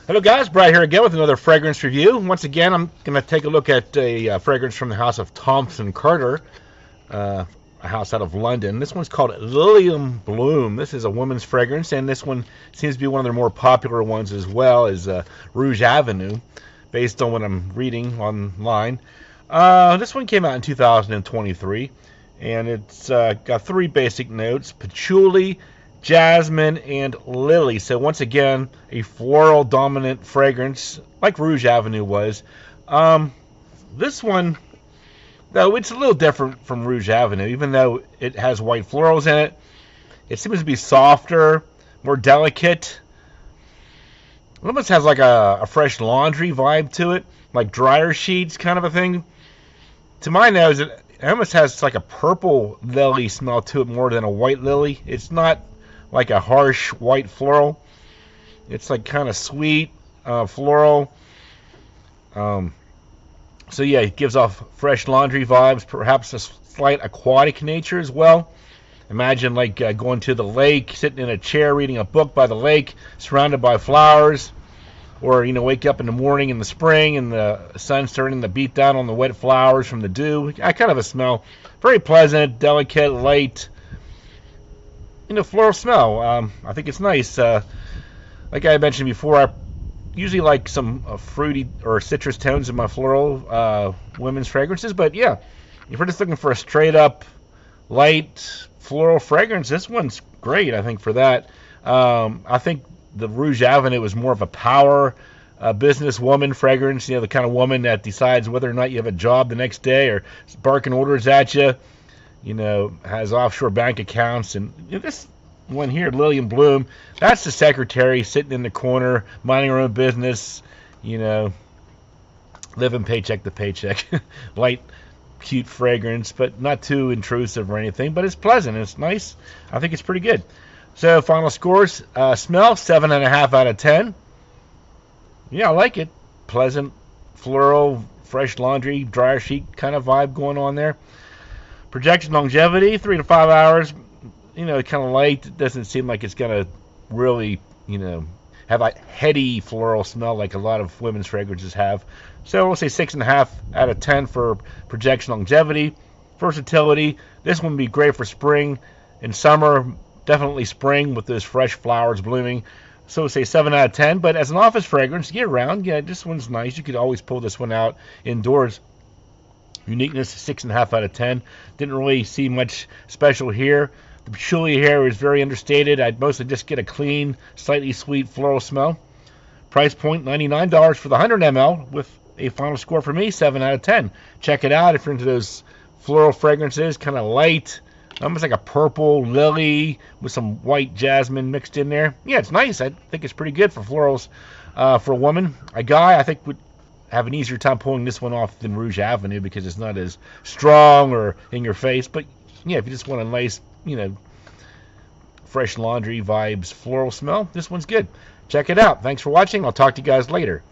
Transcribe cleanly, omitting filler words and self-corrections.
Hello guys, Brad here again with another fragrance review. Once again, I'm going to take a look at a fragrance from the house of Thomson Carter, a house out of London. This one's called Lilium Blume. This is a woman's fragrance, and this one seems to be one of their more popular ones as well as Rouge Avenue, based on what I'm reading online. This one came out in 2023, and it's got three basic notes: patchouli, jasmine, and lily. So once again, a floral dominant fragrance like Rouge Avenue was. This one, though, it's a little different from Rouge Avenue. Even though it has white florals in it, it seems to be softer, more delicate. It almost has like a fresh laundry vibe to it, like dryer sheets kind of a thing. To my nose, it almost has like a purple lily smell to it more than a white lily. It's not like a harsh white floral. It's like kind of sweet floral. So yeah, it gives off fresh laundry vibes, perhaps a slight aquatic nature as well. Imagine like going to the lake, sitting in a chair reading a book by the lake, surrounded by flowers. Or, wake up in the morning in the spring and the sun starting to beat down on the wet flowers from the dew. That kind of a smell. Very pleasant, delicate, light, floral smell. I think it's nice. Like I mentioned before, I usually like some fruity or citrus tones in my floral women's fragrances. But yeah, if we're just looking for a straight up light floral fragrance, this one's great, I think, for that. I think the Rouge Avenue was more of a power businesswoman fragrance, the kind of woman that decides whether or not you have a job the next day or barking orders at you. Has offshore bank accounts. And this one here, Lilium Blume, that's the secretary sitting in the corner, minding her own business, living paycheck to paycheck. Light, cute fragrance, but not too intrusive or anything. But it's pleasant. It's nice. I think it's pretty good. So, final scores. Smell, 7.5 out of 10. Yeah, I like it. Pleasant, floral, fresh laundry, dryer sheet kind of vibe going on there. Projection longevity, 3 to 5 hours. Kind of light. It doesn't seem like it's going to really, have a heady floral smell like a lot of women's fragrances have. So we'll say 6.5 out of 10 for projection longevity. Versatility, this one would be great for spring and summer. Definitely spring with those fresh flowers blooming. So we'll say 7 out of 10. But as an office fragrance, year round, yeah, this one's nice. You could always pull this one out indoors. Uniqueness, 6.5 out of 10. Didn't really see much special here. The patchouli here is very understated. I'd mostly just get a clean, slightly sweet floral smell. Price point, $99 for the 100 ml with a final score for me, 7 out of 10. Check it out if you're into those floral fragrances, kind of light, almost like a purple lily with some white jasmine mixed in there. Yeah, it's nice. I think it's pretty good for florals for a woman. A guy, I think, would have an easier time pulling this one off than Rouge Avenue because it's not as strong or in your face. But yeah, if you just want a nice, fresh laundry vibes floral smell, this one's good. Check it out. Thanks for watching. I'll talk to you guys later.